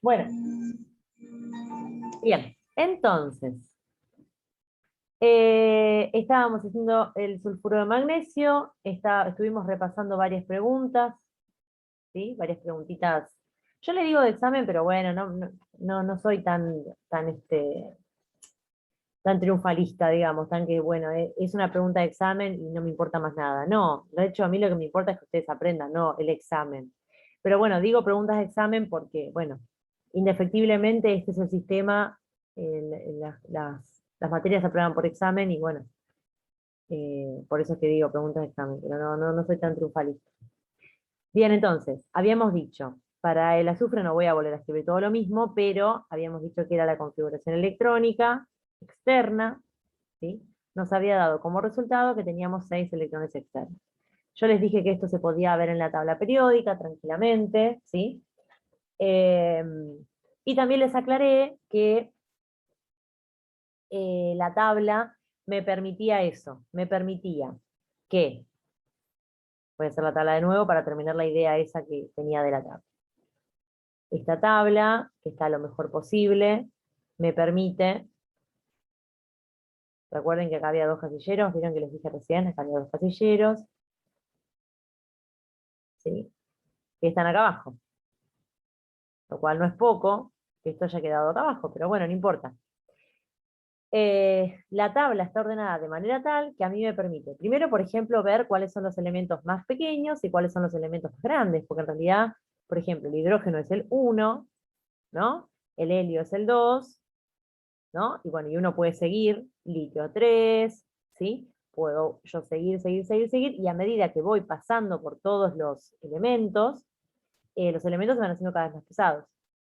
Bueno, bien, entonces, estábamos haciendo el sulfuro de magnesio, estuvimos repasando varias preguntas, ¿sí? Varias preguntitas. Yo le digo de examen, pero bueno, no soy tan triunfalista, digamos, tan que, bueno, es una pregunta de examen y no me importa más nada. No, de hecho, a mí lo que me importa es que ustedes aprendan, no el examen. Pero bueno, digo preguntas de examen porque, bueno, indefectiblemente este es el sistema, las materias se aprueban por examen y bueno, por eso es que digo preguntas de examen, pero no soy tan triunfalista. Bien, entonces, habíamos dicho, para el azufre no voy a volver a escribir todo lo mismo, pero habíamos dicho que era la configuración electrónica externa, ¿sí? Nos había dado como resultado que teníamos 6 electrones externos. Yo les dije que esto se podía ver en la tabla periódica tranquilamente, ¿sí? Eh, y también les aclaré que la tabla me permitía eso, me permitía que, voy a hacer la tabla de nuevo para terminar la idea esa que tenía de la tabla. Esta tabla, que está lo mejor posible, me permite, recuerden que acá había 2 casilleros, vieron que les dije recién, acá había 2 casilleros, ¿sí? Que están acá abajo, lo cual no es poco, que esto haya quedado acá abajo, pero bueno, no importa. La tabla está ordenada de manera tal que a mí me permite, primero, por ejemplo, ver cuáles son los elementos más pequeños y cuáles son los elementos más grandes, porque en realidad, por ejemplo, el hidrógeno es el 1, ¿no? El helio es el 2, ¿no? Y bueno, y uno puede seguir, litio 3, ¿sí? Puedo yo seguir, y a medida que voy pasando por todos los elementos se van haciendo cada vez más pesados.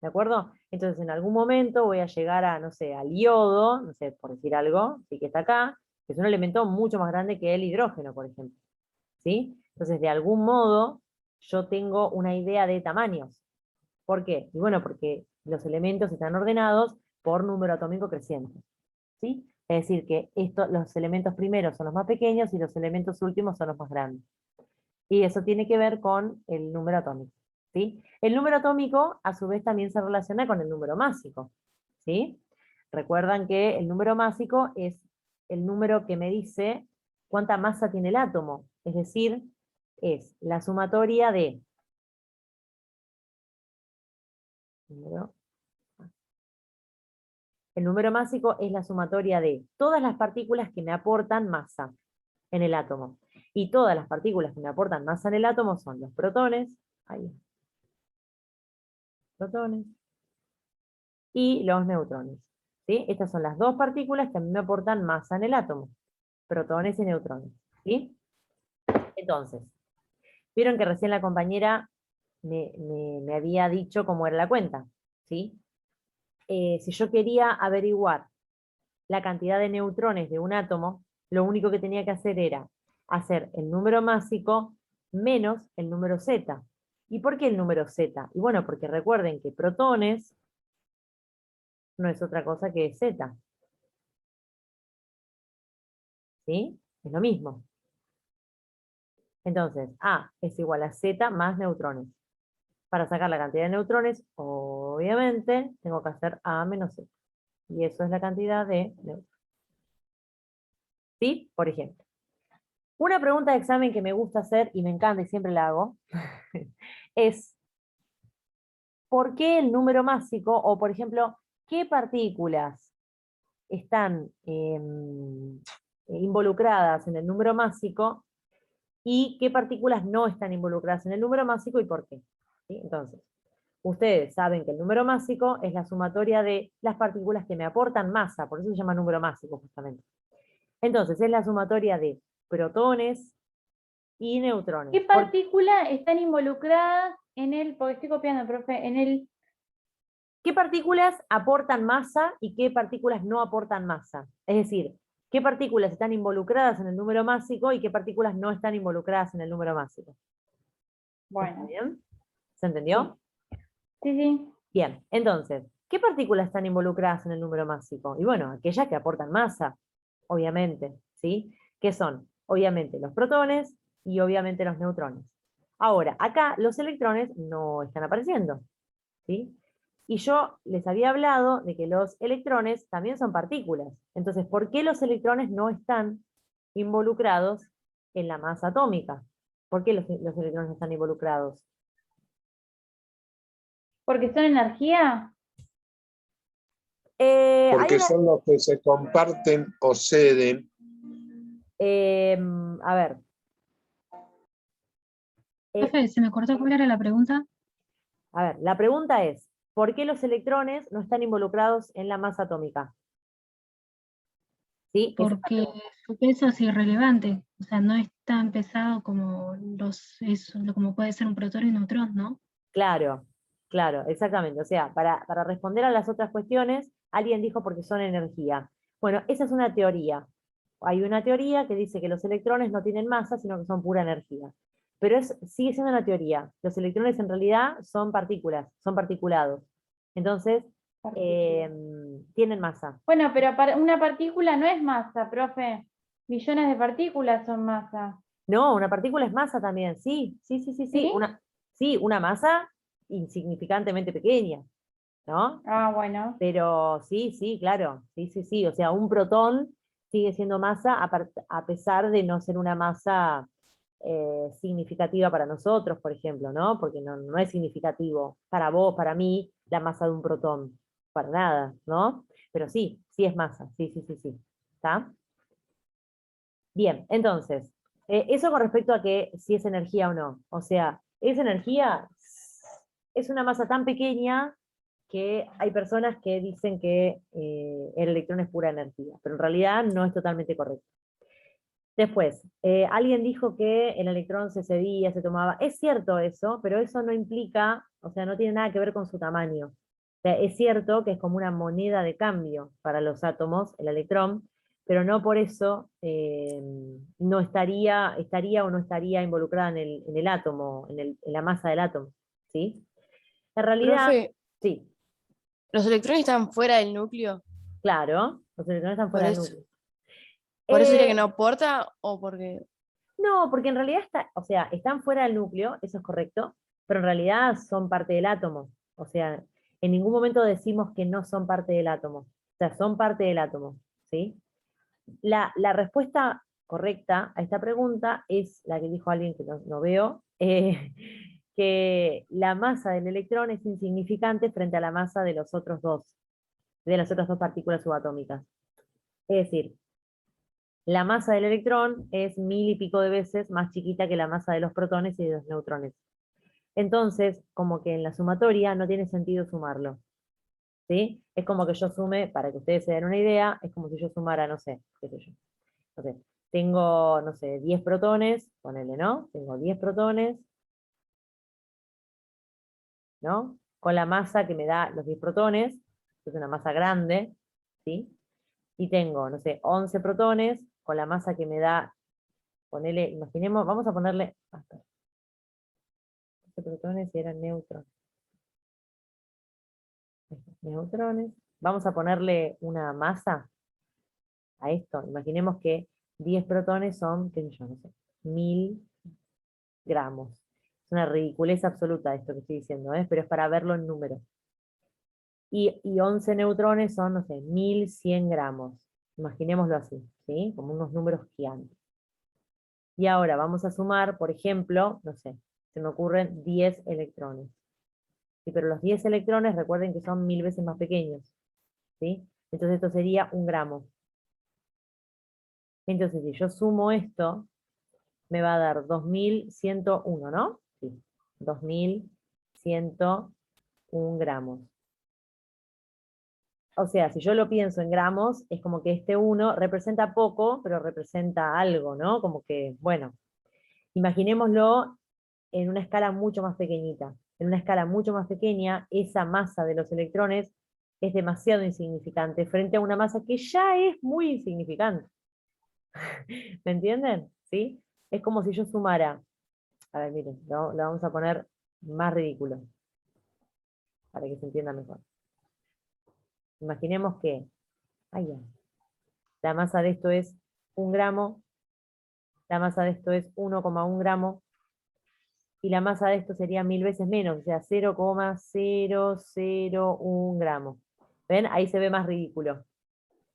¿De acuerdo? Entonces, en algún momento voy a llegar a, no sé, al yodo, no sé, por decir algo, sí que está acá, que es un elemento mucho más grande que el hidrógeno, por ejemplo. ¿Sí? Entonces, de algún modo, yo tengo una idea de tamaños. ¿Por qué? Y bueno, porque los elementos están ordenados por número atómico creciente. ¿Sí? Es decir, que los elementos primeros son los más pequeños y los elementos últimos son los más grandes. Y eso tiene que ver con el número atómico. ¿Sí? El número atómico, a su vez, también se relaciona con el número másico. ¿Sí? Recuerdan que el número másico es el número que me dice cuánta masa tiene el átomo. Es decir, es la sumatoria de número. El número másico es la sumatoria de todas las partículas que me aportan masa en el átomo. Y todas las partículas que me aportan masa en el átomo son los protones, ahí, protones, y los neutrones. ¿Sí? Estas son las dos partículas que a mí me aportan masa en el átomo, protones y neutrones. ¿Sí? Entonces, vieron que recién la compañera me había dicho cómo era la cuenta. ¿Sí? Si yo quería averiguar la cantidad de neutrones de un átomo, lo único que tenía que hacer era hacer el número másico menos el número Z. ¿Y por qué el número Z? Y bueno, porque recuerden que protones no es otra cosa que Z. ¿Sí? Es lo mismo. Entonces, A es igual a Z más neutrones. Para sacar la cantidad de neutrones, obviamente, tengo que hacer A menos Z. Y eso es la cantidad de neutrones. ¿Sí? Por ejemplo. Una pregunta de examen que me gusta hacer y me encanta y siempre la hago es ¿por qué el número másico? O, por ejemplo, ¿qué partículas están involucradas en el número másico y qué partículas no están involucradas en el número másico y por qué? ¿Sí? Entonces, ustedes saben que el número másico es la sumatoria de las partículas que me aportan masa, por eso se llama número másico justamente. Entonces, es la sumatoria de protones y neutrones. ¿Qué partículas están involucradas en el, porque estoy copiando, profe, en el... ¿Qué partículas aportan masa y qué partículas no aportan masa? Es decir, ¿qué partículas están involucradas en el número másico y qué partículas no están involucradas en el número másico? ¿Está Bueno, bien? ¿Se sí, entendió? sí, sí. Bien, entonces, ¿qué partículas están involucradas en el número másico? Y bueno, aquellas que aportan masa, obviamente, ¿sí? ¿Qué son? Obviamente los protones y obviamente los neutrones. Ahora, acá los electrones no están apareciendo, ¿sí? Y yo les había hablado de que los electrones también son partículas. Entonces, ¿por qué los electrones no están involucrados en la masa atómica? ¿Por qué los electrones no están involucrados? Porque son energía. Hay Porque una, son los que se comparten o ceden. a ver, Profe, se me cortó, ¿cuál era la pregunta? la pregunta es, ¿por qué los electrones no están involucrados en la masa atómica? ¿Sí? Esa es la Porque pregunta. su peso es irrelevante, o sea, no es tan pesado como como puede ser un protón y un neutrón, ¿no? Claro, claro, exactamente. O sea, para responder a las otras cuestiones, alguien dijo porque son energía. Bueno, esa es una teoría. Hay una teoría que dice que los electrones no tienen masa, sino que son pura energía. Pero sigue siendo una teoría. Los electrones en realidad son partículas, son particulados. Entonces, tienen masa. Bueno, pero una partícula no es masa, profe. Millones de partículas son masa. No, una partícula es masa también, sí, sí, sí, sí, sí. ¿Sí? Sí, una masa insignificantemente pequeña, ¿no? Ah, bueno. Pero sí, sí, claro, sí, sí, sí. O sea, un protón sigue siendo masa a pesar de no ser una masa significativa para nosotros, por ejemplo, ¿no? Porque no es significativo para vos, para mí, la masa de un protón, para nada, ¿no? Pero sí, sí es masa, sí, sí, sí, sí. ¿Está? Bien, entonces, eso con respecto a que si es energía o no. O sea, es energía, es una masa tan pequeña que hay personas que dicen que el electrón es pura energía, pero en realidad no es totalmente correcto. Después, alguien dijo que el electrón se cedía, se tomaba. Es cierto eso, pero eso no implica, o sea, no tiene nada que ver con su tamaño. O sea, es cierto que es como una moneda de cambio para los átomos, el electrón, pero no por eso no estaría o no estaría involucrada en el átomo, en la masa del átomo. ¿Sí? En realidad, Profe, sí, ¿los electrones están fuera del núcleo? claro, los electrones están Por fuera del eso, núcleo. por eso diría Eh, que no aporta o porque... no, porque en realidad o sea, están fuera del núcleo, eso es correcto, pero en realidad son parte del átomo. O sea, en ningún momento decimos que no son parte del átomo. O sea, son parte del átomo, ¿sí? La respuesta correcta a esta pregunta es la que dijo alguien que no veo, que la masa del electrón es insignificante frente a la masa de las otras dos partículas subatómicas. Es decir, la masa del electrón es 1000 y pico de veces más chiquita que la masa de los protones y de los neutrones. Entonces, como que en la sumatoria no tiene sentido sumarlo. ¿Sí? Es como que yo sume, para que ustedes se den una idea, es como si yo sumara, no sé, qué sé yo. No sé, tengo, no sé, 10 protones, ponele, ¿no? Tengo 10 protones, ¿no? Con la masa que me da los 10 protones, que es una masa grande, ¿sí? Y tengo, no sé, 11 protones con la masa que me da, ponele, imaginemos, vamos a ponerle, espera, 11 protones y eran neutrones. Neutrones. Vamos a ponerle una masa a esto. Imaginemos que 10 protones son, qué sé yo, no sé, 1000 gramos. Es una ridiculez absoluta esto que estoy diciendo, ¿eh? Pero es para verlo en números. Y 11 neutrones son, no sé, 1100 gramos. Imaginémoslo así, ¿sí? Como unos números gigantes. Y ahora vamos a sumar, por ejemplo, no sé, se me ocurren 10 electrones. Sí, pero los 10 electrones, recuerden que son 1000 veces más pequeños, ¿sí? Entonces esto sería 1 gramo. Entonces si yo sumo esto, me va a dar 2101, ¿no? Sí, 2101 gramos. O sea, si yo lo pienso en gramos, es como que este 1 representa poco, pero representa algo, ¿no? Como que, bueno, imaginémoslo en una escala mucho más pequeñita. En una escala mucho más pequeña, esa masa de los electrones es demasiado insignificante frente a una masa que ya es muy insignificante. ¿Me entienden? ¿Sí? Es como si yo sumara, a ver, miren, lo vamos a poner más ridículo, para que se entienda mejor. Imaginemos que, ay, ya, la masa de esto es 1 gramo, la masa de esto es 1,1 gramo, y la masa de esto sería 1000 veces menos, o sea, 0,001 gramos. ¿Ven? Ahí se ve más ridículo.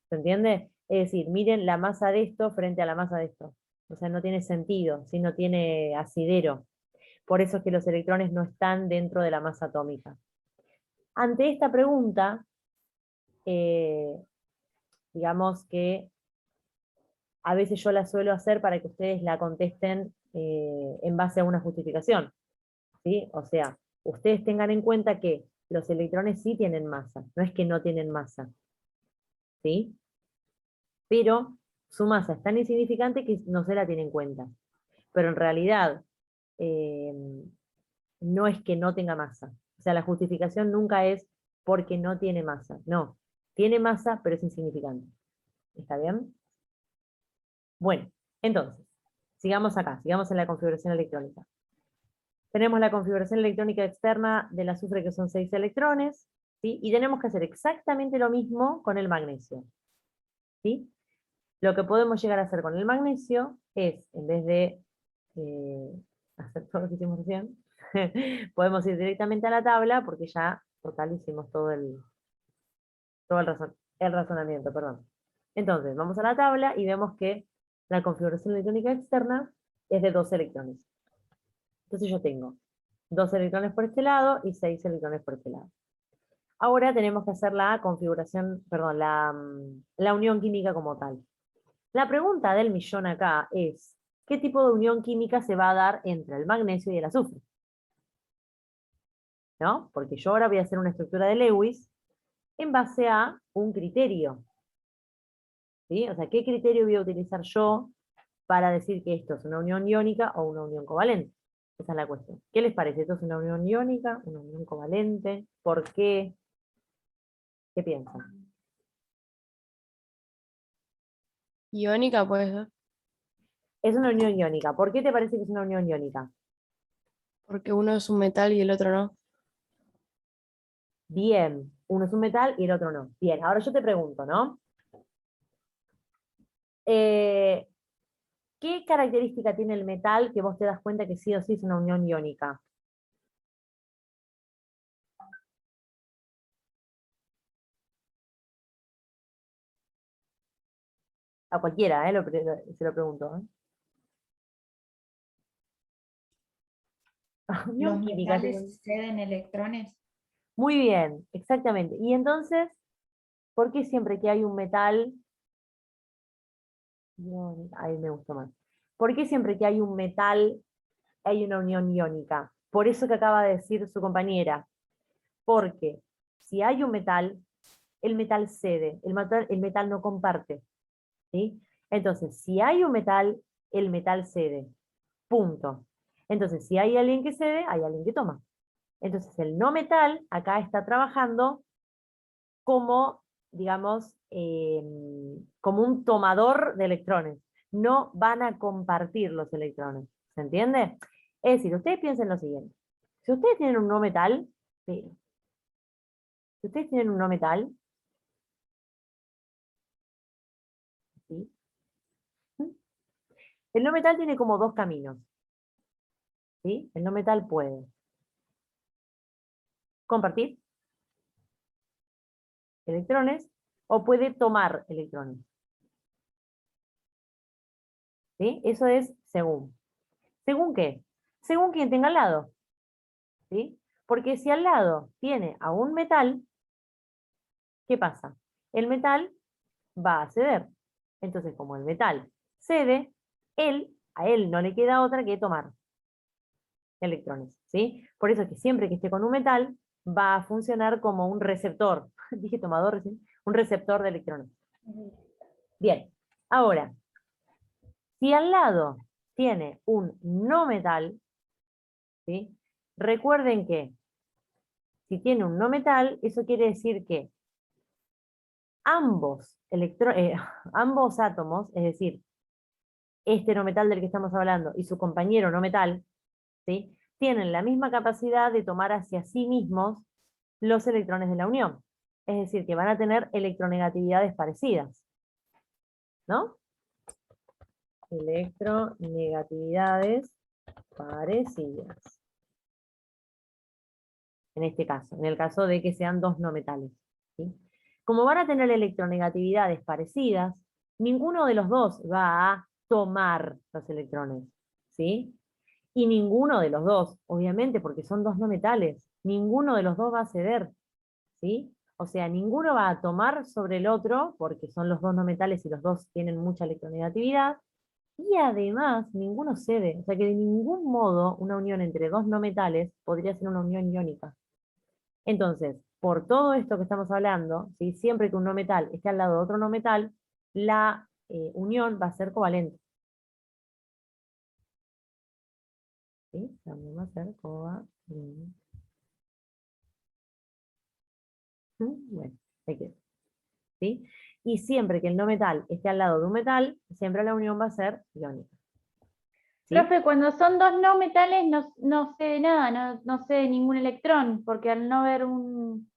¿Se entiende? Es decir, miren la masa de esto frente a la masa de esto. O sea, no tiene sentido, si no tiene asidero. Por eso es que los electrones no están dentro de la masa atómica. Ante esta pregunta, digamos que a veces yo la suelo hacer para que ustedes la contesten en base a una justificación, ¿sí? O sea, ustedes tengan en cuenta que los electrones sí tienen masa, no es que no tienen masa, ¿sí? Pero su masa es tan insignificante que no se la tiene en cuenta. Pero en realidad, no es que no tenga masa. O sea, la justificación nunca es porque no tiene masa. No, tiene masa, pero es insignificante. ¿Está bien? Bueno, entonces, sigamos acá, sigamos en la configuración electrónica. Tenemos la configuración electrónica externa del azufre, que son 6 electrones, ¿sí? Y tenemos que hacer exactamente lo mismo con el magnesio, ¿sí? Lo que podemos llegar a hacer con el magnesio es, en vez de hacer todo lo que hicimos recién, podemos ir directamente a la tabla, porque ya, total, hicimos todo el razonamiento, perdón. Entonces, vamos a la tabla y vemos que la configuración electrónica externa es de 2 electrones. Entonces yo tengo 2 electrones por este lado y 6 electrones por este lado. Ahora tenemos que hacer la configuración, perdón, la unión química como tal. La pregunta del millón acá es, ¿qué tipo de unión química se va a dar entre el magnesio y el azufre? ¿No? Porque yo ahora voy a hacer una estructura de Lewis en base a un criterio. ¿Sí? O sea, ¿qué criterio voy a utilizar yo para decir que esto es una unión iónica o una unión covalente? Esa es la cuestión. ¿Qué les parece? ¿Esto es una unión iónica, una unión covalente? ¿Por qué? ¿Qué piensan? Iónica, puede ser. Es una unión iónica. ¿Por qué te parece que es una unión iónica? Porque uno es un metal y el otro no. Bien, uno es un metal y el otro no. Bien, ahora yo te pregunto, ¿no? ¿Qué característica tiene el metal que vos te das cuenta que sí o sí es una unión iónica? A cualquiera, se lo pregunto. Unión Los química. metales ceden electrones. Muy bien, exactamente. Y entonces, ¿por qué siempre que hay un metal... Ahí me gustó más. ¿Por qué siempre que hay un metal hay una unión iónica? Por eso que acaba de decir su compañera. Porque si hay un metal, el metal cede, el metal no comparte. ¿Sí? Entonces, si hay un metal, el metal cede. Punto. Entonces, si hay alguien que cede, hay alguien que toma. Entonces, el no metal acá está trabajando como, digamos, como un tomador de electrones. No van a compartir los electrones. ¿Se entiende? Es decir, ustedes piensen lo siguiente. Si ustedes tienen un no metal, si ustedes tienen un no metal, ¿sí? El no metal tiene como 2 caminos. ¿Sí? El no metal puede compartir electrones o puede tomar electrones. ¿Sí? Eso es según. ¿Según qué? Según quien tenga al lado. ¿Sí? Porque si al lado tiene a un metal, ¿qué pasa? El metal va a ceder. Entonces, como el metal cede, a él no le queda otra que tomar electrones. ¿Sí? Por eso que siempre que esté con un metal, va a funcionar como un receptor. Dije tomador recién. Un receptor de electrones. Bien. Ahora, si al lado tiene un no metal, ¿sí? Recuerden que si tiene un no metal, eso quiere decir que ambos, ambos átomos, es decir, este no metal del que estamos hablando y su compañero no metal, ¿sí? Tienen la misma capacidad de tomar hacia sí mismos los electrones de la unión. Es decir, que van a tener electronegatividades parecidas. ¿No? Electronegatividades parecidas. En este caso, en el caso de que sean dos no metales. ¿Sí? Como van a tener electronegatividades parecidas, ninguno de los dos va a tomar los electrones. ¿Sí? Y ninguno de los dos, obviamente, porque son dos no metales, ninguno de los dos va a ceder. ¿Sí? O sea, ninguno va a tomar sobre el otro, porque son los dos no metales y los dos tienen mucha electronegatividad, y además ninguno cede. O sea que de ningún modo una unión entre dos no metales podría ser una unión iónica. Entonces, por todo esto que estamos hablando, ¿sí? Siempre que un no metal esté al lado de otro no metal, la unión va a ser covalente. ¿Sí? También va a ser covalente. Bueno, ahí queda. ¿Sí? Y siempre que el no metal esté al lado de un metal, siempre la unión va a ser iónica. ¿Sí? Profe, cuando son dos no metales no sé de nada, no sé de ningún electrón, porque al no ver un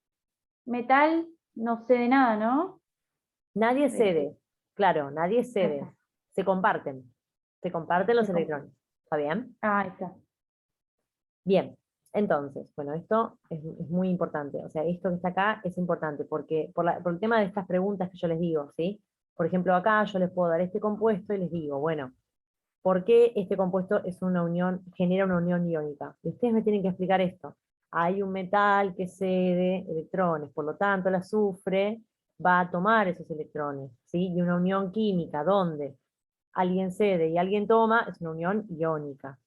metal no sé de nada, ¿no? Nadie Sí. cede, claro, nadie cede. Ajá. Se comparten los Se electrones. ¿Está bien? Ah, ahí está. Bien, entonces, bueno, esto es muy importante. O sea, esto que está acá es importante porque por el tema de estas preguntas que yo les digo, ¿sí? Por ejemplo, acá yo les puedo dar este compuesto y les digo, bueno, ¿por qué este compuesto es una unión, genera una unión iónica? Y ustedes me tienen que explicar esto. Hay un metal que cede electrones, por lo tanto el azufre va a tomar esos electrones, ¿sí? Y una unión química, donde alguien cede y alguien toma, es una unión iónica.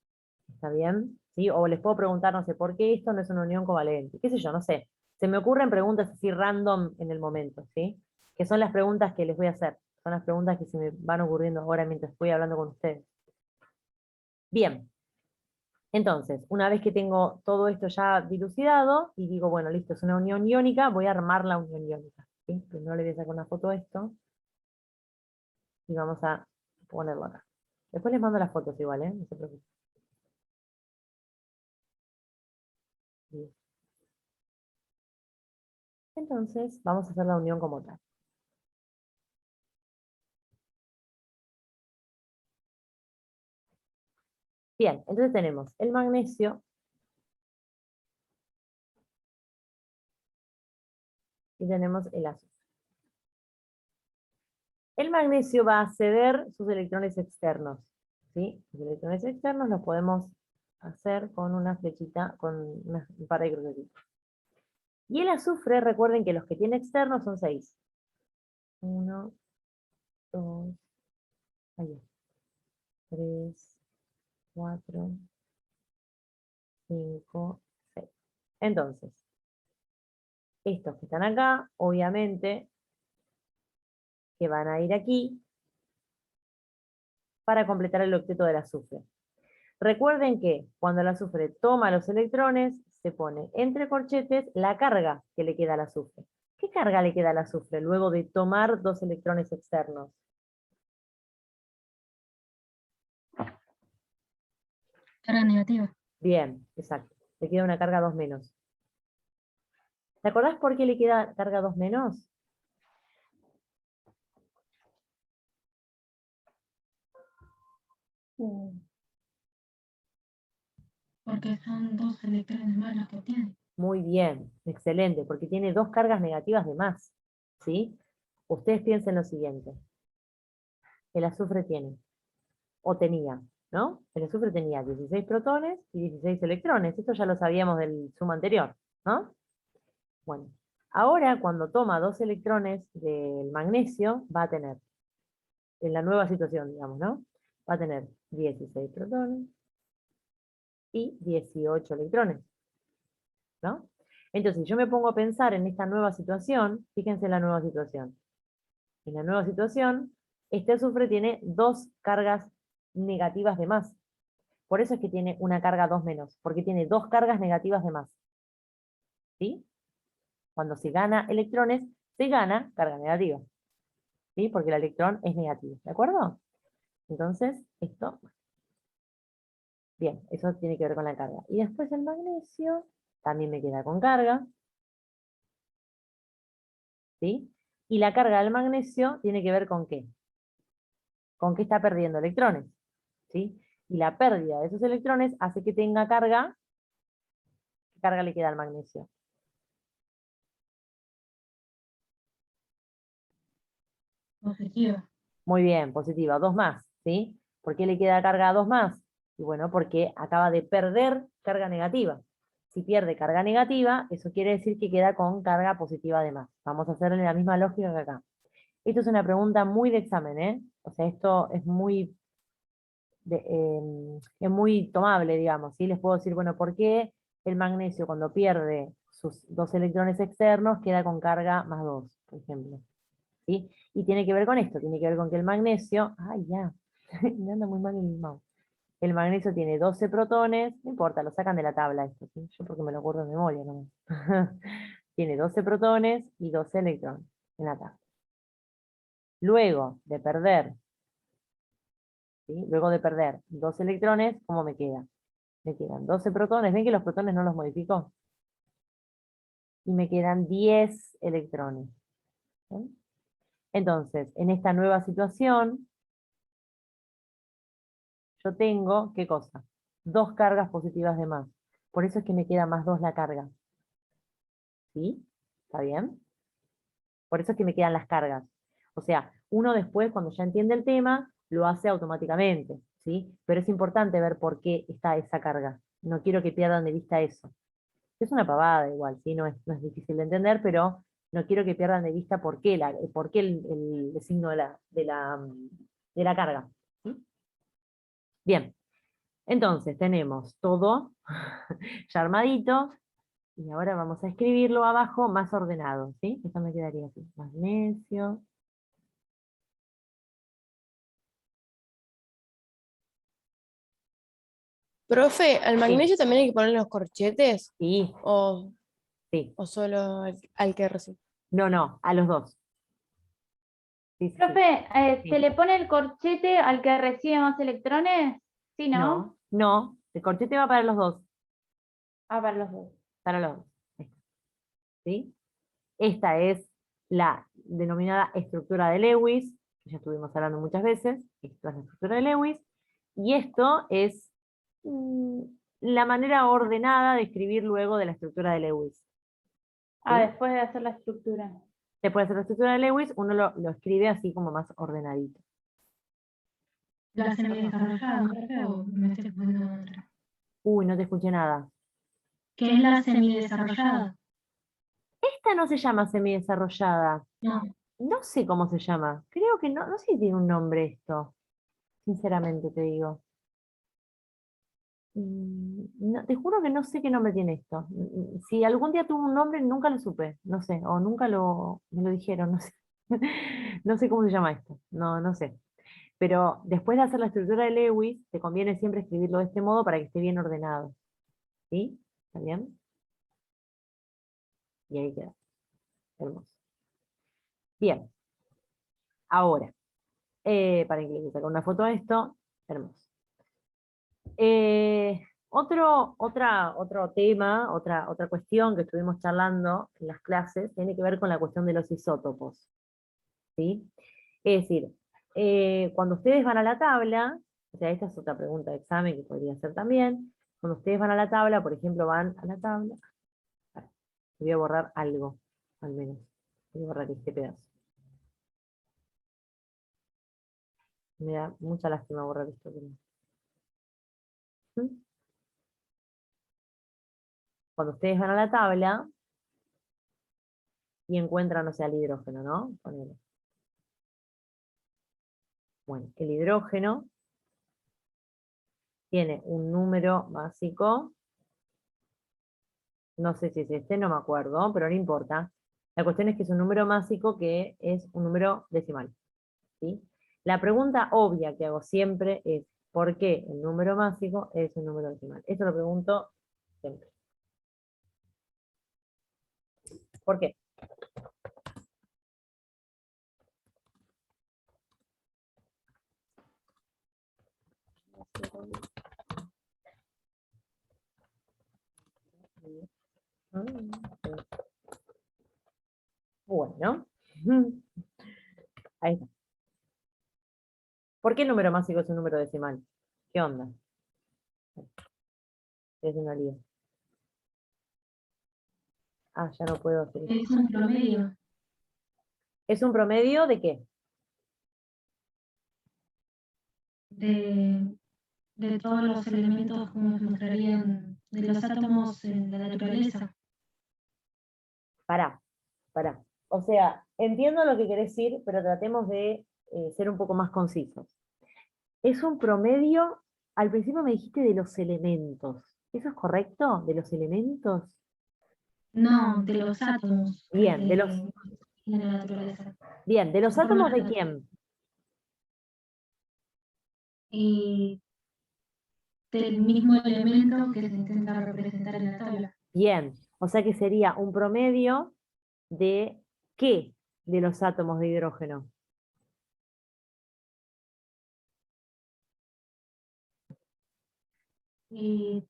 ¿Está bien? ¿Sí? O les puedo preguntar, no sé, ¿por qué esto no es una unión covalente? ¿Qué sé yo? No sé. Se me ocurren preguntas así random en el momento, ¿sí? Que son las preguntas que les voy a hacer. Son las preguntas que se me van ocurriendo ahora mientras estoy hablando con ustedes. Bien. Entonces, una vez que tengo todo esto ya dilucidado, y digo, bueno, listo, es una unión iónica, voy a armar la unión iónica. ¿Sí? Primero le voy a sacar una foto a esto, y vamos a ponerlo acá. Después les mando las fotos igual, ¿eh? No se preocupen. Bien. Entonces, vamos a hacer la unión como tal. Bien, entonces tenemos el magnesio y tenemos el azufre. El magnesio va a ceder sus electrones externos, ¿sí? Los electrones externos los podemos hacer con una flechita, con un par de crucecitos. Y el azufre, recuerden que los que tiene externos son 6. 1, 2, 3, 4, 5, 6. Entonces, estos que están acá, obviamente, que van a ir aquí para completar el octeto del azufre. Recuerden que cuando el azufre toma los electrones, se pone entre corchetes la carga que le queda al azufre. ¿Qué carga le queda al azufre luego de tomar dos electrones externos? Carga negativa. Bien, exacto. Le queda una carga 2 menos. ¿Te acordás por qué le queda carga 2 menos? Porque son dos electrones más los que tiene. Muy bien, excelente, porque tiene dos cargas negativas de más. ¿Sí? Ustedes piensen lo siguiente. El azufre tiene, o tenía, ¿no? El azufre tenía 16 protones y 16 electrones. Esto ya lo sabíamos del suma anterior, ¿no? Bueno, ahora cuando toma dos electrones del magnesio, va a tener, en la nueva situación, digamos, ¿no? Va a tener 16 protones y 18 electrones, ¿no? Entonces, si yo me pongo a pensar en esta nueva situación, fíjense en la nueva situación. En la nueva situación, este azufre tiene dos cargas negativas de más. Por eso es que tiene una carga 2 menos, porque tiene dos cargas negativas de más. ¿Sí? Cuando se gana electrones, se gana carga negativa. ¿Sí? Porque el electrón es negativo. ¿De acuerdo? Entonces, esto. Bien, eso tiene que ver con la carga. Y después el magnesio también me queda con carga. ¿Sí? Y la carga del magnesio tiene que ver con qué. Con qué está perdiendo electrones. ¿Sí? Y la pérdida de esos electrones hace que tenga carga. ¿Qué carga le queda al magnesio? Positiva. Muy bien, positiva, 2 más, ¿sí? ¿Por qué le queda carga a 2 más? Y bueno, porque acaba de perder carga negativa. Si pierde carga negativa, eso quiere decir que queda con carga positiva además. Vamos a hacerle la misma lógica que acá. Esto es una pregunta muy de examen, ¿eh? O sea, esto es muy tomable, digamos, ¿sí? Les puedo decir, bueno, ¿por qué el magnesio cuando pierde sus 2 electrones externos queda con carga más 2, por ejemplo? ¿Sí? Y tiene que ver con esto, tiene que ver con que el magnesio, ay ya, me anda muy mal el mouse. El magnesio tiene 12 protones, no importa, lo sacan de la tabla esto, ¿sí? Yo porque me lo acuerdo de memoria, ¿no? Tiene 12 protones y 12 electrones en la tabla. Luego de perder, ¿sí? Luego de perder 2 electrones, ¿cómo me queda? Me quedan 12 protones, ¿ven que los protones no los modifico? Y me quedan 10 electrones. ¿Sí? Entonces, en esta nueva situación, yo tengo, ¿qué cosa? 2 cargas positivas de más. Por eso es que me queda más 2 la carga. ¿Sí? ¿Está bien? Por eso es que me quedan las cargas. O sea, uno después, cuando ya entiende el tema, lo hace automáticamente. ¿Sí? Pero es importante ver por qué está esa carga. No quiero que pierdan de vista eso. Es una pavada igual, ¿sí? No es difícil de entender, pero no quiero que pierdan de vista por qué el signo de la carga. ¿Sí? Bien, entonces tenemos todo ya armadito, y ahora vamos a escribirlo abajo más ordenado, ¿sí? Esto me quedaría así, magnesio. Profe, ¿al magnesio también hay que ponerle los corchetes? Sí, ¿O, sí. o solo al que recibe? No, a los dos. Sí, sí, sí. Profe, ¿se Sí. le pone el corchete al que recibe más electrones? Sí, ¿no? No, el corchete va para los dos, Ah, para los dos. para los dos. ¿Sí? Esta es la denominada estructura de Lewis, que ya estuvimos hablando muchas veces. Esta es la estructura de Lewis. Y esto es mm, la manera ordenada de escribir luego de la estructura de Lewis. Ah, ¿Sí? después de hacer la estructura. Después de hacer la estructura de Lewis, uno lo escribe así como más ordenadito. ¿La semidesarrollada, profe, o me estoy confundiendo con otra? Uy, no te escuché nada. ¿Qué es la semidesarrollada? Esta no se llama semidesarrollada. No. No sé cómo se llama. Creo que no sé si tiene un nombre esto. Sinceramente te digo. No, te juro que no sé qué nombre tiene esto. Si algún día tuvo un nombre, nunca lo supe, no sé, o nunca me lo dijeron, no sé. No sé cómo se llama esto, no sé. Pero después de hacer la estructura de Lewis, te conviene siempre escribirlo de este modo para que esté bien ordenado. ¿Sí? ¿Está bien? Y ahí queda. Hermoso. Bien. Ahora, para que le sacar una foto a esto. Hermoso. Otro tema, otra cuestión que estuvimos charlando en las clases, tiene que ver con la cuestión de los isótopos. ¿Sí? Es decir, cuando ustedes van a la tabla, o sea, esta es otra pregunta de examen que podría ser también, cuando ustedes van a la tabla, por ejemplo, van a la tabla, voy a borrar algo, al menos, voy a borrar este pedazo. Me da mucha lástima borrar esto. ¿Mm? Cuando ustedes van a la tabla y encuentran, o sea, el hidrógeno, ¿no? Ponele. Bueno, el hidrógeno tiene un número básico, no sé si es este, no me acuerdo, pero no importa. La cuestión es que es un número básico que es un número decimal. ¿Sí? La pregunta obvia que hago siempre es, ¿por qué el número básico es un número decimal? Eso lo pregunto siempre. ¿Por qué? Bueno, ahí está. ¿Por qué el número básico es un número decimal? ¿Qué onda? Es una lío. Ah, ya no puedo hacer eso. Es un promedio ¿Es un promedio de qué? de todos los elementos, como se mostrarían, de los átomos en la naturaleza. Pará. O sea, entiendo lo que querés decir, pero tratemos de ser un poco más concisos. Es un promedio, al principio me dijiste de los elementos. ¿Eso es correcto? ¿De los elementos? No, de los átomos. Bien, de los, En la naturaleza. bien, ¿de los Su forma átomos de natural. quién? Y del mismo elemento que se intenta representar en la tabla. Bien, o sea que sería un promedio de ¿qué? De los átomos de hidrógeno. Y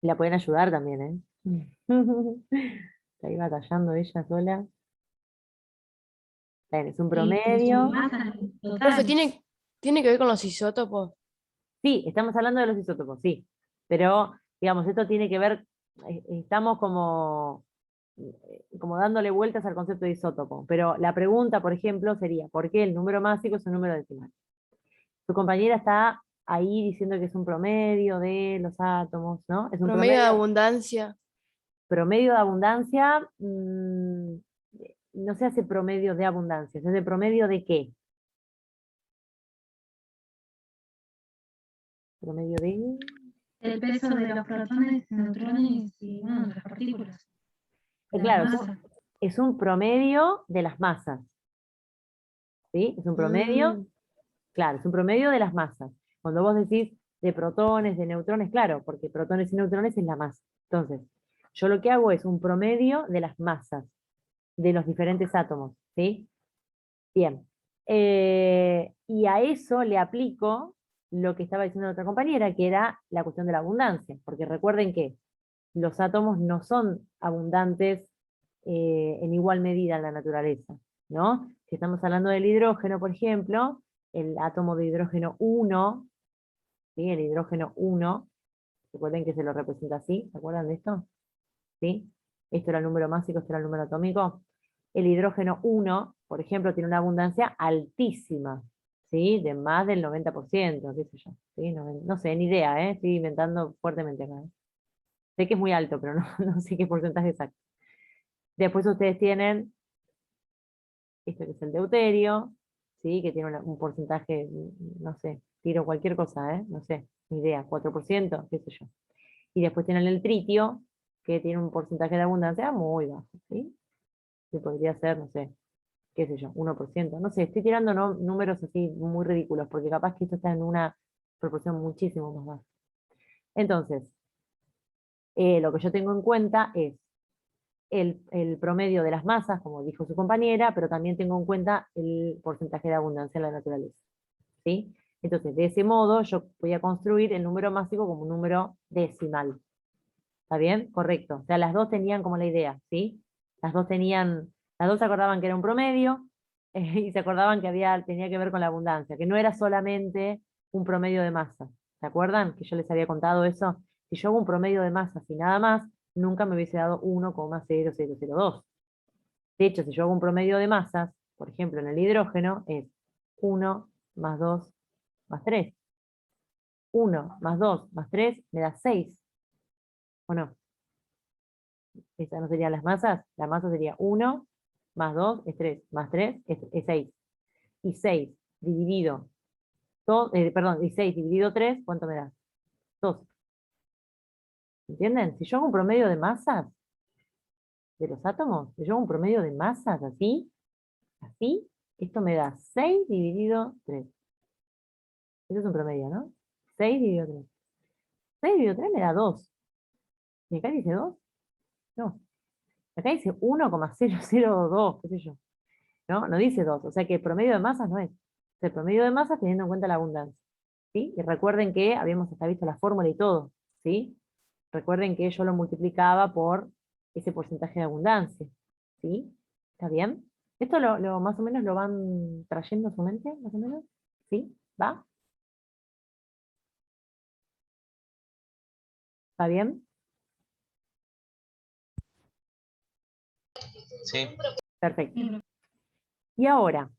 La pueden ayudar también, ¿eh? Está ahí batallando ella sola. Bien, es un y su promedio. masa Profe, total. ¿tiene que ver con los isótopos? Sí, estamos hablando de los isótopos, sí. Pero, digamos, esto tiene que ver, estamos como dándole vueltas al concepto de isótopo. Pero la pregunta, por ejemplo, sería, ¿por qué el número másico es un número decimal? Su compañera está ahí diciendo que es un promedio de los átomos, ¿no? Es un Promedio de promedio, abundancia. promedio de abundancia, no se hace promedio de abundancia, se hace promedio de qué? Promedio de... El peso de los protones, neutrones y bueno, de las partículas. De la claro, masa. es un promedio de las masas, ¿sí? Es un promedio, Mm, claro, es un promedio de las masas. Cuando vos decís de protones, de neutrones, claro, porque protones y neutrones es la masa. Entonces, yo lo que hago es un promedio de las masas de los diferentes átomos, ¿sí? Bien. Y a eso le aplico lo que estaba diciendo otra compañera, que era la cuestión de la abundancia, porque recuerden que los átomos no son abundantes en igual medida en la naturaleza, ¿no? Si estamos hablando del hidrógeno, por ejemplo, el átomo de hidrógeno 1, ¿sí? El hidrógeno 1, recuerden que se lo representa así, ¿se acuerdan de esto? ¿Sí? Esto era el número másico, esto era el número atómico. El hidrógeno 1, por ejemplo, tiene una abundancia altísima, ¿sí? De más del 90%, qué sé yo. ¿Sí? No sé, ni idea, ¿eh? Estoy inventando fuertemente acá. Sé que es muy alto, pero no, no sé qué porcentaje exacto. Después ustedes tienen esto que es el deuterio, ¿sí? Que tiene un porcentaje, no sé, tiro cualquier cosa, ¿eh? No sé, ni idea, 4%, qué sé yo. Y después tienen el tritio, que tiene un porcentaje de abundancia muy bajo, ¿sí? Que podría ser, no sé, qué sé yo, 1%. No sé, estoy tirando números así muy ridículos, porque capaz que esto está en una proporción muchísimo más baja. Entonces, lo que yo tengo en cuenta es el promedio de las masas, como dijo su compañera, pero también tengo en cuenta el porcentaje de abundancia en la naturaleza, ¿sí? Entonces, de ese modo, yo voy a construir el número másico como un número decimal. ¿Está bien? Correcto. O sea, las dos tenían como la idea, ¿sí? Las dos se acordaban que era un promedio y se acordaban que tenía que ver con la abundancia, que no era solamente un promedio de masa. ¿Se acuerdan? Que yo les había contado eso. Si yo hago un promedio de masas y nada más, nunca me hubiese dado 1,0002. De hecho, si yo hago un promedio de masas, por ejemplo, en el hidrógeno, es 1 más 2 más 3. 1 más 2 más 3 me da 6. ¿O no? Esas no serían las masas. La masa sería 1 más 2 es 3, más 3 es 6. Y 6 dividido, perdón, y 6 dividido 3, ¿cuánto me da? 2. ¿Entienden? Si yo hago un promedio de masas de los átomos, si yo hago un promedio de masas así, esto me da 6 dividido 3. Eso es un promedio, ¿no? 6 dividido 3. 6 dividido 3 me da 2. ¿Y acá dice 2? No. Acá dice 1,002, qué sé yo. ¿No? No dice 2. O sea que el promedio de masas no es. El promedio de masas teniendo en cuenta la abundancia. ¿Sí? Y recuerden que habíamos hasta visto la fórmula y todo. ¿Sí? Recuerden que yo lo multiplicaba por ese porcentaje de abundancia. ¿Sí? ¿Está bien? ¿Esto más o menos lo van trayendo a su mente? ¿Más o menos? ¿Sí? ¿Va? ¿Está bien? Sí. Perfecto. Sí, Y ahora,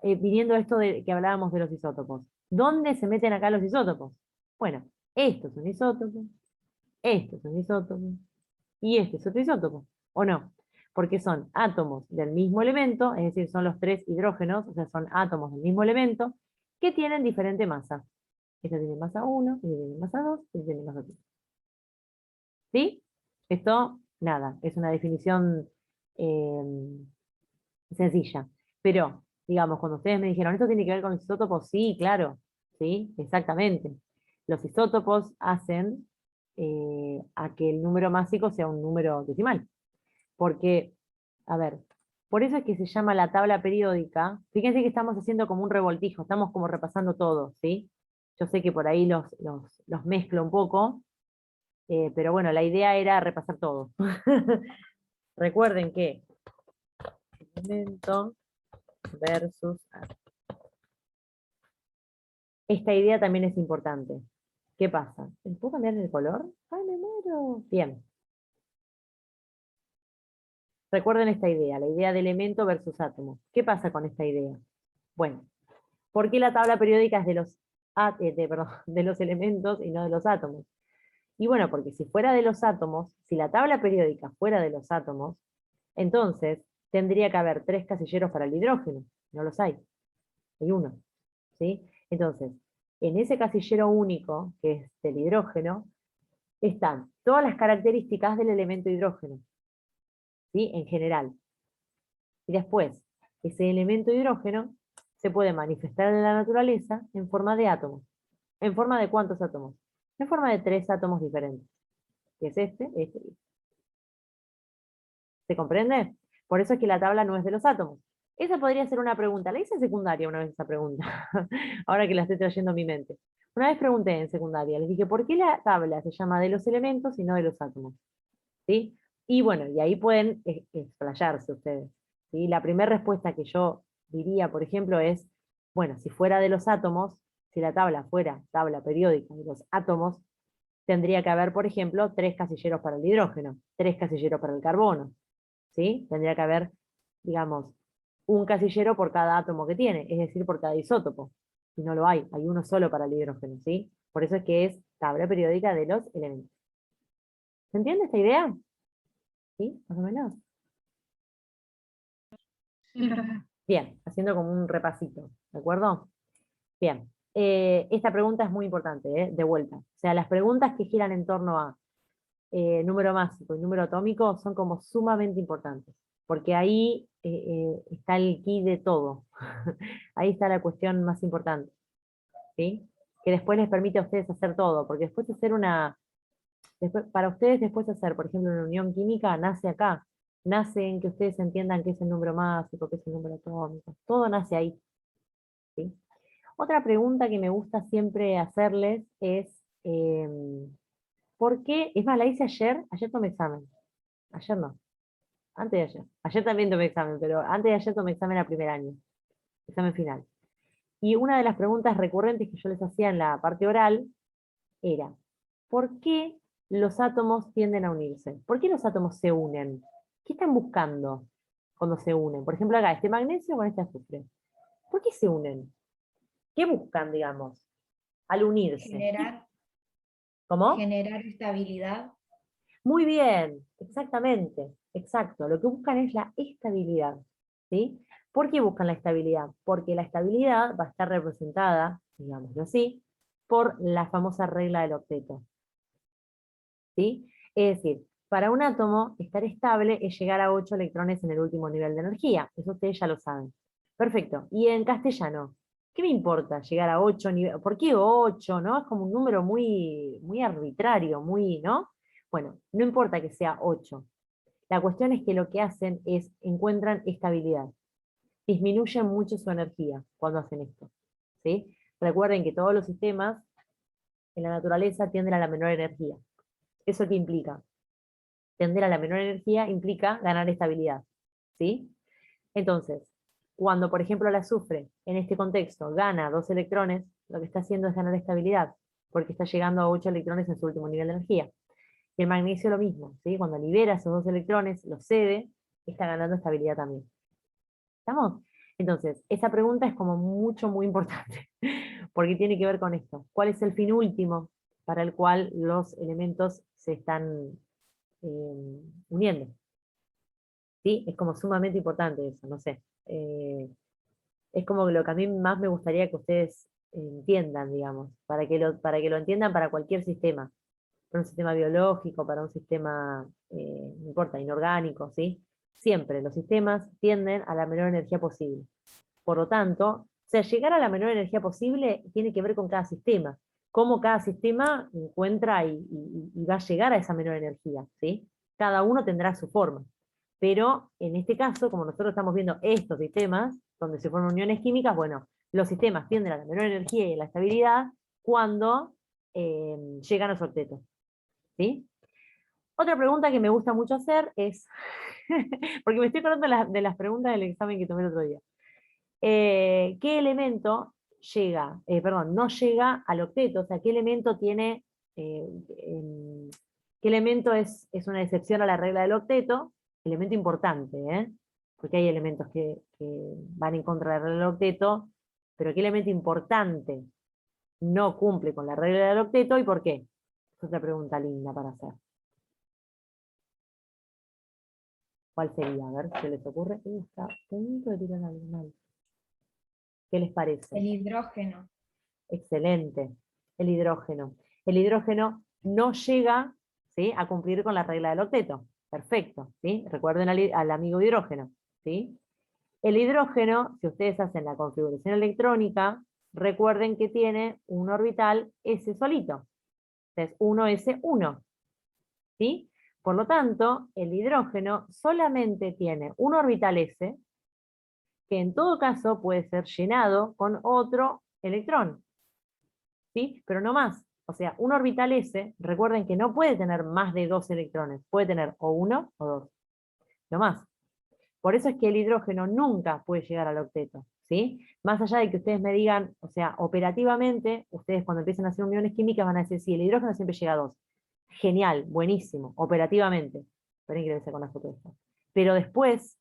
viniendo a esto de que hablábamos de los isótopos, ¿dónde se meten acá los isótopos? Bueno, esto es un isótopo, esto es un isótopo, y este es otro isótopo, ¿o no? Porque son átomos del mismo elemento, es decir, son los 3 hidrógenos, o sea, son átomos del mismo elemento, que tienen diferente masa. Este tiene masa 1, este tiene masa 2, este tiene masa 3. ¿Sí? Esto, nada, es una definición sencilla. Pero, digamos, cuando ustedes me dijeron, ¿esto tiene que ver con los isótopos? Sí, claro, sí, exactamente. Los isótopos hacen a que el número másico sea un número decimal. Porque, a ver, por eso es que se llama la tabla periódica. Fíjense que estamos haciendo como un revoltijo, estamos como repasando todo, ¿sí? Yo sé que por ahí los mezclo un poco, pero bueno, la idea era repasar todo. Recuerden que elemento versus átomo. Esta idea también es importante. ¿Qué pasa? ¿Puedo cambiar el color? ¡Ay, me muero! Bien. Recuerden esta idea, la idea de elemento versus átomo. ¿Qué pasa con esta idea? Bueno, ¿por qué la tabla periódica es de los elementos y no de los átomos? Y bueno, porque si fuera de los átomos, si la tabla periódica fuera de los átomos, entonces tendría que haber 3 casilleros para el hidrógeno. No los hay. Hay uno. ¿Sí? Entonces, en ese casillero único, que es del hidrógeno, están todas las características del elemento hidrógeno, ¿sí? En general. Y después, ese elemento hidrógeno se puede manifestar en la naturaleza en forma de átomos. ¿En forma de cuántos átomos? En forma de 3 átomos diferentes. Que es este y este. ¿Se comprende? Por eso es que la tabla no es de los átomos. Esa podría ser una pregunta. La hice en secundaria una vez esa pregunta. Ahora que la estoy trayendo a mi mente. Una vez pregunté en secundaria, les dije, ¿por qué la tabla se llama de los elementos y no de los átomos? ¿Sí? Y bueno, y ahí pueden explayarse ustedes. ¿Sí? La primera respuesta que yo diría, por ejemplo, es, bueno, si fuera de los átomos, si la tabla fuera tabla periódica de los átomos, tendría que haber, por ejemplo, 3 casilleros para el hidrógeno, 3 casilleros para el carbono. ¿Sí? Tendría que haber, digamos, un casillero por cada átomo que tiene, es decir, por cada isótopo. Y no lo hay uno solo para el hidrógeno, ¿sí? Por eso es que es tabla periódica de los elementos. ¿Se entiende esta idea? ¿Sí? Más o menos. sí, Bien, haciendo como un repasito, ¿de acuerdo? Bien, esta pregunta es muy importante, de vuelta. O sea, las preguntas que giran en torno a número másico y número atómico son como sumamente importantes, porque ahí está el key de todo. Ahí está la cuestión más importante, ¿sí? Que después les permite a ustedes hacer todo, porque después de hacer para ustedes después hacer, por ejemplo, una unión química, nace acá, nace en que ustedes entiendan qué es el número másico, qué es el número atómico, todo nace ahí, ¿sí? Otra pregunta que me gusta siempre hacerles es, ¿por qué? Es más, la hice ayer tomé examen. Ayer no, antes de ayer. Ayer también tomé examen, pero antes de ayer tomé examen a primer año, examen final. Y una de las preguntas recurrentes que yo les hacía en la parte oral era, ¿por qué los átomos tienden a unirse? ¿Por qué los átomos se unen? ¿Qué están buscando cuando se unen? Por ejemplo, acá, este magnesio con este azufre. ¿Por qué se unen? ¿Qué buscan, digamos, al unirse? ¿Cómo? Generar estabilidad. Muy bien, exactamente, exacto. Lo que buscan es la estabilidad, ¿sí? ¿Por qué buscan la estabilidad? Porque la estabilidad va a estar representada, digámoslo así, por la famosa regla del octeto, ¿sí? Es decir, para un átomo, estar estable es llegar a 8 electrones en el último nivel de energía. Eso ustedes ya lo saben. Perfecto. Y en castellano, ¿qué me importa llegar a 8 niveles? ¿Por qué 8, no? Es como un número muy, muy arbitrario, muy, ¿no? Bueno, no importa que sea 8. La cuestión es que lo que hacen es encuentran estabilidad. Disminuyen mucho su energía cuando hacen esto, ¿sí? Recuerden que todos los sistemas en la naturaleza tienden a la menor energía. ¿Eso qué implica? Tender a la menor energía implica ganar estabilidad, ¿sí? Entonces, cuando, por ejemplo, el azufre, en este contexto, gana 2 electrones, lo que está haciendo es ganar estabilidad, porque está llegando a 8 electrones en su último nivel de energía. Y el magnesio lo mismo, ¿sí? Cuando libera esos 2 electrones, los cede, está ganando estabilidad también. ¿Estamos? Entonces, esa pregunta es como muy importante, porque tiene que ver con esto. ¿Cuál es el fin último para el cual los elementos se están uniendo? ¿Sí? Es como sumamente importante eso, no sé. Es como lo que a mí más me gustaría que ustedes entiendan, digamos, para que lo entiendan para cualquier sistema, para un sistema biológico, para un sistema, no importa, inorgánico, ¿sí? Siempre los sistemas tienden a la menor energía posible. Por lo tanto, o sea, llegar a la menor energía posible tiene que ver con cada sistema, cómo cada sistema encuentra y va a llegar a esa menor energía, ¿sí? Cada uno tendrá su forma. Pero en este caso, como nosotros estamos viendo estos sistemas, donde se forman uniones químicas, bueno, los sistemas tienden a la menor energía y a la estabilidad cuando llegan a su octeto, ¿sí? Otra pregunta que me gusta mucho hacer es, porque me estoy acordando de las preguntas del examen que tomé el otro día. ¿Qué elemento llega, perdón, no llega al octeto? O sea, ¿qué elemento tiene, qué elemento es una excepción a la regla del octeto? Elemento importante, porque hay elementos que van en contra de la regla del octeto, pero ¿qué elemento importante no cumple con la regla del octeto y por qué? Es otra pregunta linda para hacer. ¿Cuál sería? A ver si se les ocurre. Está a punto de tirar algo mal. ¿Qué les parece? El hidrógeno. Excelente. El hidrógeno. El hidrógeno no llega, ¿sí?, a cumplir con la regla del octeto. Perfecto. ¿Sí? Recuerden al amigo hidrógeno. ¿Sí? El hidrógeno, si ustedes hacen la configuración electrónica, recuerden que tiene un orbital S solito. Es 1s1. ¿Sí? Por lo tanto, el hidrógeno solamente tiene un orbital S, que en todo caso puede ser llenado con otro electrón. ¿Sí? Pero no más. O sea, un orbital S, recuerden que no puede tener más de 2 electrones, puede tener o 1 o 2. No más. Por eso es que el hidrógeno nunca puede llegar al octeto, ¿sí? Más allá de que ustedes me digan, o sea, operativamente, ustedes cuando empiezan a hacer uniones químicas van a decir, sí, el hidrógeno siempre llega a 2. Genial, buenísimo, operativamente. Esperen que le saco una foto de esto. Pero después,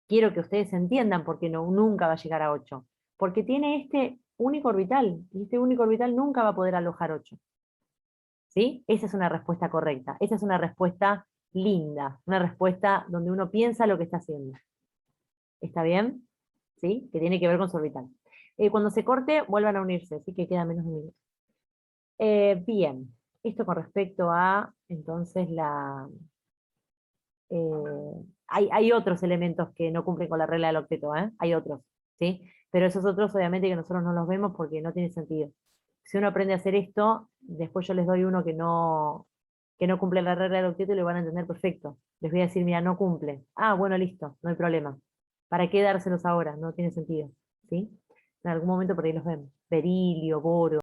quiero que ustedes entiendan por qué nunca va a llegar a 8. Porque tiene este único orbital, y este único orbital nunca va a poder alojar 8. ¿Sí? Esa es una respuesta correcta. Esa es una respuesta linda, una respuesta donde uno piensa lo que está haciendo. ¿Está bien? ¿Sí? Que tiene que ver con su orbital. Cuando se corte, vuelvan a unirse, así que queda menos de un minuto. Bien, esto con respecto a, entonces, hay otros elementos que no cumplen con la regla del octeto, hay otros, ¿sí? Pero esos otros obviamente que nosotros no los vemos porque no tiene sentido. Si uno aprende a hacer esto, después yo les doy uno que no cumple la regla del octeto y lo van a entender perfecto. Les voy a decir, mira, no cumple. Ah, bueno, listo, no hay problema. ¿Para qué dárselos ahora? No tiene sentido, ¿sí? En algún momento por ahí los vemos. Berilio, boro.